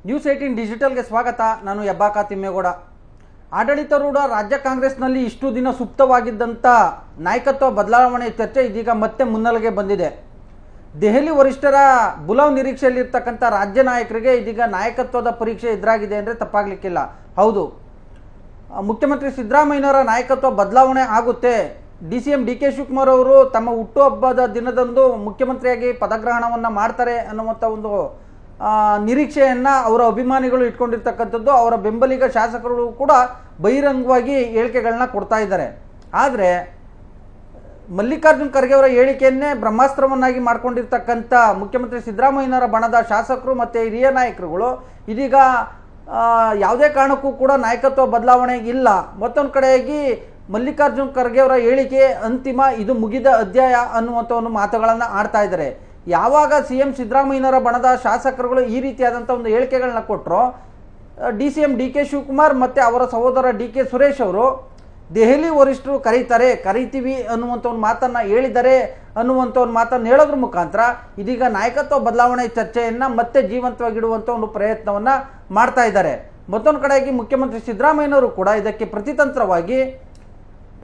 News18 ಡಿಜಿಟಲ್ಗೆ ಸ್ವಾಗತ. ನಾನು ಹೆಬ್ಬಾಕ ತಿಮ್ಮೇಗೌಡ. ಆಡಳಿತಾರೂಢ ರಾಜ್ಯ ಕಾಂಗ್ರೆಸ್ನಲ್ಲಿ ಇಷ್ಟು ದಿನ ಸುಪ್ತವಾಗಿದ್ದಂಥ ನಾಯಕತ್ವ ಬದಲಾವಣೆ ಚರ್ಚೆ ಇದೀಗ ಮತ್ತೆ ಮುನ್ನೆಲೆಗೆ ಬಂದಿದೆ. ದೆಹಲಿ ವರಿಷ್ಠರ ಬುಲಾವ್ ನಿರೀಕ್ಷೆಯಲ್ಲಿರ್ತಕ್ಕಂಥ ರಾಜ್ಯ ನಾಯಕರಿಗೆ ಇದೀಗ ನಾಯಕತ್ವದ ಪರೀಕ್ಷೆ ಎದುರಾಗಿದೆ ಅಂದರೆ ತಪ್ಪಾಗಲಿಕ್ಕಿಲ್ಲ. ಹೌದು, ಮುಖ್ಯಮಂತ್ರಿ ಸಿದ್ದರಾಮಯ್ಯನವರ ನಾಯಕತ್ವ ಬದಲಾವಣೆ ಆಗುತ್ತೆ. DCM DK ಶಿವಕುಮಾರ್ ಅವರು ತಮ್ಮ ಹುಟ್ಟುಹಬ್ಬದ ದಿನದಂದು ಮುಖ್ಯಮಂತ್ರಿಯಾಗಿ ಪದಗ್ರಹಣವನ್ನು ಮಾಡ್ತಾರೆ ಅನ್ನುವಂಥ ಒಂದು ನಿರೀಕ್ಷೆಯನ್ನು ಅವರ ಅಭಿಮಾನಿಗಳು ಇಟ್ಕೊಂಡಿರ್ತಕ್ಕಂಥದ್ದು. ಅವರ ಬೆಂಬಲಿಗ ಶಾಸಕರು ಕೂಡ ಬಹಿರಂಗವಾಗಿ ಹೇಳಿಕೆಗಳನ್ನ ಕೊಡ್ತಾ ಇದ್ದಾರೆ. ಆದರೆ ಮಲ್ಲಿಕಾರ್ಜುನ್ ಖರ್ಗೆ ಅವರ ಹೇಳಿಕೆಯನ್ನೇ ಬ್ರಹ್ಮಾಸ್ತ್ರವನ್ನಾಗಿ ಮಾಡ್ಕೊಂಡಿರ್ತಕ್ಕಂಥ ಮುಖ್ಯಮಂತ್ರಿ ಸಿದ್ದರಾಮಯ್ಯನವರ ಬಣದ ಶಾಸಕರು ಮತ್ತು ಹಿರಿಯ ನಾಯಕರುಗಳು ಇದೀಗ ಯಾವುದೇ ಕಾರಣಕ್ಕೂ ಕೂಡ ನಾಯಕತ್ವ ಬದಲಾವಣೆ ಇಲ್ಲ. ಮತ್ತೊಂದು ಕಡೆಯಾಗಿ ಮಲ್ಲಿಕಾರ್ಜುನ್ ಖರ್ಗೆ ಅವರ ಹೇಳಿಕೆ ಅಂತಿಮ, ಇದು ಮುಗಿದ ಅಧ್ಯಾಯ ಅನ್ನುವಂಥ ಒಂದು ಮಾತುಗಳನ್ನು ಆಡ್ತಾ ಇದ್ದಾರೆ. ಯಾವಾಗ CM ಸಿದ್ದರಾಮಯ್ಯನವರ ಬಣದ ಶಾಸಕರುಗಳು ಈ ರೀತಿಯಾದಂಥ ಒಂದು ಹೇಳಿಕೆಗಳನ್ನ ಕೊಟ್ಟರು, DCM DK ಶಿವಕುಮಾರ್ ಮತ್ತು ಅವರ ಸಹೋದರ DK ಸುರೇಶ್ ಅವರು ದೆಹಲಿ ವರಿಷ್ಠರು ಕರೀತೀವಿ ಅನ್ನುವಂಥ ಒಂದು ಮಾತನ್ನು ಹೇಳಿದ್ದಾರೆ ಅನ್ನುವಂಥ ಒಂದು ಮಾತನ್ನು ಹೇಳೋದ್ರ ಮುಖಾಂತರ ಇದೀಗ ನಾಯಕತ್ವ ಬದಲಾವಣೆ ಚರ್ಚೆಯನ್ನು ಮತ್ತೆ ಜೀವಂತವಾಗಿಡುವಂಥ ಒಂದು ಪ್ರಯತ್ನವನ್ನು ಮಾಡ್ತಾ ಇದ್ದಾರೆ. ಮತ್ತೊಂದು ಕಡೆಯಾಗಿ ಮುಖ್ಯಮಂತ್ರಿ ಸಿದ್ದರಾಮಯ್ಯನವರು ಕೂಡ ಇದಕ್ಕೆ ಪ್ರತಿತಂತ್ರವಾಗಿ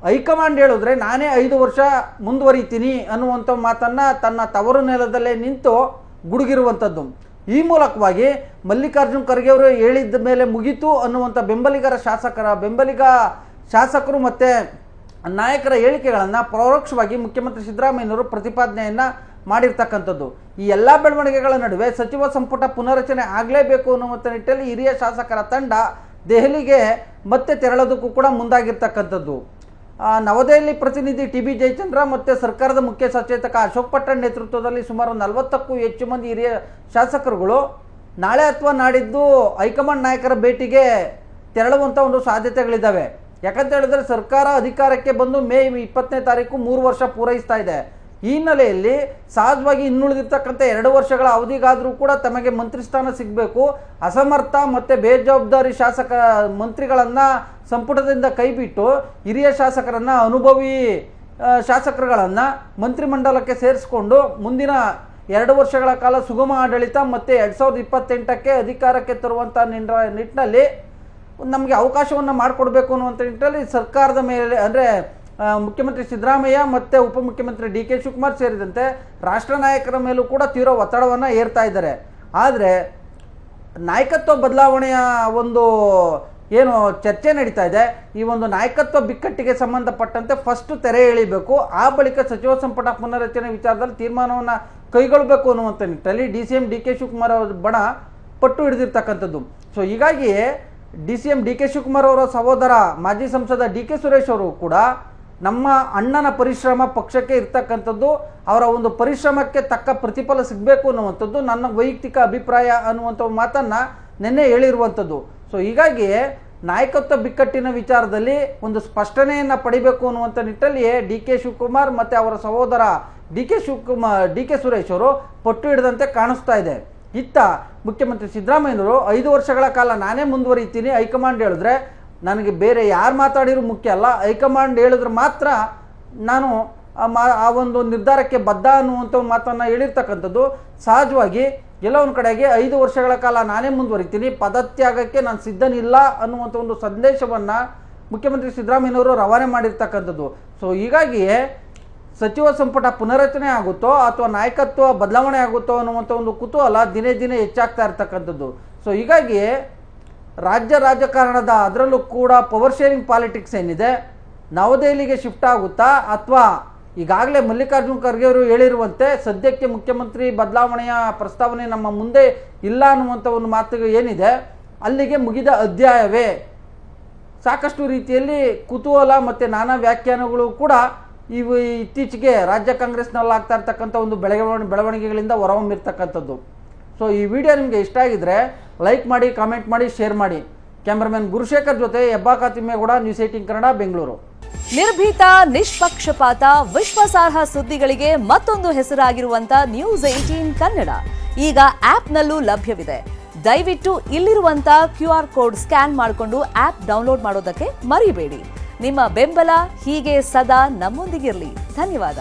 ಹೈಕಮಾಂಡ್ ಹೇಳಿದ್ರೆ ನಾನೇ 5 ವರ್ಷ ಮುಂದುವರಿತೀನಿ ಅನ್ನುವಂಥ ಮಾತನ್ನು ತನ್ನ ತವರು ನೆಲದಲ್ಲೇ ನಿಂತು ಗುಡುಗಿರುವಂಥದ್ದು. ಈ ಮೂಲಕವಾಗಿ ಮಲ್ಲಿಕಾರ್ಜುನ್ ಖರ್ಗೆ ಅವರು ಹೇಳಿದ ಮೇಲೆ ಮುಗೀತು ಅನ್ನುವಂಥ ಬೆಂಬಲಿಗ ಶಾಸಕರು ಮತ್ತು ನಾಯಕರ ಹೇಳಿಕೆಗಳನ್ನು ಪರೋಕ್ಷವಾಗಿ ಮುಖ್ಯಮಂತ್ರಿ ಸಿದ್ದರಾಮಯ್ಯನವರು ಪ್ರತಿಪಾದನೆಯನ್ನು ಮಾಡಿರ್ತಕ್ಕಂಥದ್ದು. ಈ ಎಲ್ಲ ಬೆಳವಣಿಗೆಗಳ ನಡುವೆ ಸಚಿವ ಸಂಪುಟ ಪುನರಚನೆ ಆಗಲೇಬೇಕು ಅನ್ನುವಂಥ ನಿಟ್ಟಿನಲ್ಲಿ ಹಿರಿಯ ಶಾಸಕರ ತಂಡ ದೆಹಲಿಗೆ ಮತ್ತೆ ತೆರಳೋದಕ್ಕೂ ಕೂಡ ಮುಂದಾಗಿರ್ತಕ್ಕಂಥದ್ದು. ನವದೆಹಲಿ ಪ್ರತಿನಿಧಿ TB ಜಯಚಂದ್ರ ಮತ್ತು ಸರ್ಕಾರದ ಮುಖ್ಯ ಸಚೇತಕ ಅಶೋಕ್ ಪಟ್ಟಣ್ ನೇತೃತ್ವದಲ್ಲಿ ಸುಮಾರು 40ಕ್ಕೂ ಹೆಚ್ಚು ಮಂದಿ ಹಿರಿಯ ಶಾಸಕರುಗಳು ನಾಳೆ ಅಥವಾ ನಾಡಿದ್ದು ಹೈಕಮಾಂಡ್ ನಾಯಕರ ಭೇಟಿಗೆ ತೆರಳುವಂಥ ಒಂದು ಸಾಧ್ಯತೆಗಳಿದ್ದಾವೆ. ಯಾಕಂತ ಹೇಳಿದ್ರೆ ಸರ್ಕಾರ ಅಧಿಕಾರಕ್ಕೆ ಬಂದು ಮೇ 20ನೇ ತಾರೀಕು 3 ವರ್ಷ ಪೂರೈಸ್ತಾ ಇದೆ. ಈ ಹಿನ್ನೆಲೆಯಲ್ಲಿ ಸಹಜವಾಗಿ ಇನ್ನುಳಿದಿರ್ತಕ್ಕಂಥ 2 ವರ್ಷಗಳ ಅವಧಿಗಾದರೂ ಕೂಡ ತಮಗೆ ಮಂತ್ರಿ ಸ್ಥಾನ ಸಿಗಬೇಕು. ಅಸಮರ್ಥ ಮತ್ತು ಬೇಜವಾಬ್ದಾರಿ ಮಂತ್ರಿಗಳನ್ನು ಸಂಪುಟದಿಂದ ಕೈಬಿಟ್ಟು ಹಿರಿಯ ಶಾಸಕರನ್ನು, ಅನುಭವಿ ಶಾಸಕರುಗಳನ್ನು ಮಂತ್ರಿಮಂಡಲಕ್ಕೆ ಸೇರಿಸಿಕೊಂಡು ಮುಂದಿನ 2 ವರ್ಷಗಳ ಕಾಲ ಸುಗಮ ಆಡಳಿತ ಮತ್ತು 2028ಕ್ಕೆ ಅಧಿಕಾರಕ್ಕೆ ತರುವಂಥ ನಿಟ್ಟಿನಲ್ಲಿ ನಮಗೆ ಅವಕಾಶವನ್ನು ಮಾಡಿಕೊಡ್ಬೇಕು ಅನ್ನುವಂಥ ನಿಟ್ಟಿನಲ್ಲಿ ಸರ್ಕಾರದ ಮೇಲೆ ಅಂದರೆ ಮುಖ್ಯಮಂತ್ರಿ ಸಿದ್ದರಾಮಯ್ಯ ಮತ್ತು ಉಪಮುಖ್ಯಮಂತ್ರಿ DK ಶಿವಕುಮಾರ್ ಸೇರಿದಂತೆ ರಾಷ್ಟ್ರ ನಾಯಕರ ಮೇಲೂ ಕೂಡ ತೀವ್ರ ಒತ್ತಡವನ್ನು ಏರ್ತಾ ಇದ್ದಾರೆ. ಆದರೆ ನಾಯಕತ್ವ ಬದಲಾವಣೆಯ ಒಂದು ಏನು ಚರ್ಚೆ ನಡೀತಾ ಇದೆ, ಈ ಒಂದು ನಾಯಕತ್ವ ಬಿಕ್ಕಟ್ಟಿಗೆ ಸಂಬಂಧಪಟ್ಟಂತೆ ಫಸ್ಟ್ ತೆರೆ ಎಳಿಬೇಕು, ಆ ಬಳಿಕ ಸಚಿವ ಸಂಪುಟ ಪುನರಚನೆ ವಿಚಾರದಲ್ಲಿ ತೀರ್ಮಾನವನ್ನು ಕೈಗೊಳ್ಳಬೇಕು ಅನ್ನುವಂಥ ನಿಟ್ಟಿನಲ್ಲಿ DCM DK ಶಿವಕುಮಾರ್ ಅವರ ಬಣ ಪಟ್ಟು ಹಿಡಿದಿರ್ತಕ್ಕಂಥದ್ದು. ಸೊ ಹೀಗಾಗಿ DCM DK ಶಿವಕುಮಾರ್ ಅವರ ಸಹೋದರ ಮಾಜಿ ಸಂಸದ DK ಸುರೇಶ್ ಅವರು ಕೂಡ ನಮ್ಮ ಅಣ್ಣನ ಪರಿಶ್ರಮ ಪಕ್ಷಕ್ಕೆ ಇರ್ತಕ್ಕಂಥದ್ದು, ಅವರ ಒಂದು ಪರಿಶ್ರಮಕ್ಕೆ ತಕ್ಕ ಪ್ರತಿಫಲ ಸಿಗಬೇಕು ಅನ್ನುವಂಥದ್ದು ನನ್ನ ವೈಯಕ್ತಿಕ ಅಭಿಪ್ರಾಯ ಅನ್ನುವಂಥ ಮಾತನ್ನು ನಿನ್ನೆ ಹೇಳಿರುವಂಥದ್ದು. ಸೊ ಹೀಗಾಗಿ ನಾಯಕತ್ವ ಬಿಕ್ಕಟ್ಟಿನ ವಿಚಾರದಲ್ಲಿ ಒಂದು ಸ್ಪಷ್ಟನೆಯನ್ನು ಪಡಿಬೇಕು ಅನ್ನುವಂಥ ನಿಟ್ಟಲ್ಲಿ DK ಶಿವಕುಮಾರ್ ಮತ್ತು ಅವರ ಸಹೋದರ DK ಸುರೇಶ್ ಅವರು ಪಟ್ಟು ಹಿಡಿದಂತೆ ಕಾಣಿಸ್ತಾ ಇದೆ. ಇತ್ತ ಮುಖ್ಯಮಂತ್ರಿ ಸಿದ್ದರಾಮಯ್ಯನವರು 5 ವರ್ಷಗಳ ಕಾಲ ನಾನೇ ಮುಂದುವರಿತೀನಿ, ಹೈಕಮಾಂಡ್ ಹೇಳಿದ್ರೆ ನನಗೆ ಬೇರೆ ಯಾರು ಮಾತಾಡಿದ್ರು ಮುಖ್ಯ ಅಲ್ಲ, ಹೈಕಮಾಂಡ್ ಹೇಳಿದ್ರೆ ಮಾತ್ರ ನಾನು ಆ ಒಂದು ನಿರ್ಧಾರಕ್ಕೆ ಬದ್ಧ ಅನ್ನುವಂಥ ಒಂದು ಮಾತನ್ನು ಹೇಳಿರ್ತಕ್ಕಂಥದ್ದು. ಸಹಜವಾಗಿ ಎಲ್ಲ ಒಂದು ಕಡೆಗೆ 5 ವರ್ಷಗಳ ಕಾಲ ನಾನೇ ಮುಂದುವರಿತೀನಿ, ಪದತ್ಯಾಗಕ್ಕೆ ನಾನು ಸಿದ್ಧನಿಲ್ಲ ಅನ್ನುವಂಥ ಒಂದು ಸಂದೇಶವನ್ನು ಮುಖ್ಯಮಂತ್ರಿ ಸಿದ್ದರಾಮಯ್ಯನವರು ರವಾನೆ ಮಾಡಿರ್ತಕ್ಕಂಥದ್ದು. ಸೊ ಹೀಗಾಗಿ ಸಚಿವ ಸಂಪುಟ ಪುನರಚನೆ ಆಗುತ್ತೋ ಅಥವಾ ನಾಯಕತ್ವ ಬದಲಾವಣೆ ಆಗುತ್ತೋ ಅನ್ನುವಂಥ ಒಂದು ಕುತೂಹಲ ದಿನೇ ದಿನೇ ಹೆಚ್ಚಾಗ್ತಾ ಇರ್ತಕ್ಕಂಥದ್ದು. ಸೊ ಹೀಗಾಗಿ ರಾಜಕಾರಣದ ಅದರಲ್ಲೂ ಕೂಡ ಪವರ್ ಶೇರಿಂಗ್ ಪಾಲಿಟಿಕ್ಸ್ ಏನಿದೆ, ನವದೆಹಲಿಗೆ ಶಿಫ್ಟ್ ಆಗುತ್ತಾ ಅಥವಾ ಈಗಾಗಲೇ ಮಲ್ಲಿಕಾರ್ಜುನ್ ಖರ್ಗೆ ಅವರು ಹೇಳಿರುವಂತೆ ಸದ್ಯಕ್ಕೆ ಮುಖ್ಯಮಂತ್ರಿ ಬದಲಾವಣೆಯ ಪ್ರಸ್ತಾವನೆ ನಮ್ಮ ಮುಂದೆ ಇಲ್ಲ ಅನ್ನುವಂಥ ಒಂದು ಮಾತು ಏನಿದೆ, ಅಲ್ಲಿಗೆ ಮುಗಿದ ಅಧ್ಯಾಯವೇ? ಸಾಕಷ್ಟು ರೀತಿಯಲ್ಲಿ ಕುತೂಹಲ ಮತ್ತು ನಾನಾ ವ್ಯಾಖ್ಯಾನಗಳು ಕೂಡ ಇವು ಇತ್ತೀಚೆಗೆ ರಾಜ್ಯ ಕಾಂಗ್ರೆಸ್ನಲ್ಲಿ ಆಗ್ತಾ ಇರ್ತಕ್ಕಂಥ ಒಂದು ಬೆಳವಣಿಗೆಗಳಿಂದ ಹೊರಹೊಮ್ಮಿರ್ತಕ್ಕಂಥದ್ದು. ಸೊ ಈ ವಿಡಿಯೋ ನಿಮಗೆ ಇಷ್ಟ ಆಗಿದ್ರೆ ಲೈಕ್ ಮಾಡಿ, ಕಾಮೆಂಟ್ ಮಾಡಿ, ಶೇರ್ ಮಾಡಿ. ಕ್ಯಾಮ್ರಾಮನ್ ಗುರುಶೇಖರ್ ಜೊತೆ ಹೆಬ್ಬಾಕ ತಿಮ್ಮೇಗೌಡ, ನ್ಯೂಸ್18 ಕನ್ನಡ, ಬೆಂಗಳೂರು. ನಿರ್ಭೀತ, ನಿಷ್ಪಕ್ಷಪಾತ, ವಿಶ್ವಾಸಾರ್ಹ ಸುದ್ದಿಗಳಿಗೆ ಮತ್ತೊಂದು ಹೆಸರಾಗಿರುವಂತ ನ್ಯೂಸ್18 ಕನ್ನಡ ಈಗ ಆಪ್ನಲ್ಲೂ ಲಭ್ಯವಿದೆ. ದಯವಿಟ್ಟು ಇಲ್ಲಿರುವಂತ QR ಕೋಡ್ ಸ್ಕ್ಯಾನ್ ಮಾಡಿಕೊಂಡು ಆಪ್ ಡೌನ್ಲೋಡ್ ಮಾಡೋದಕ್ಕೆ ಮರಿಬೇಡಿ. ನಿಮ್ಮ ಬೆಂಬಲ ಹೀಗೆ ಸದಾ ನಮ್ಮೊಂದಿಗಿರಲಿ. ಧನ್ಯವಾದ.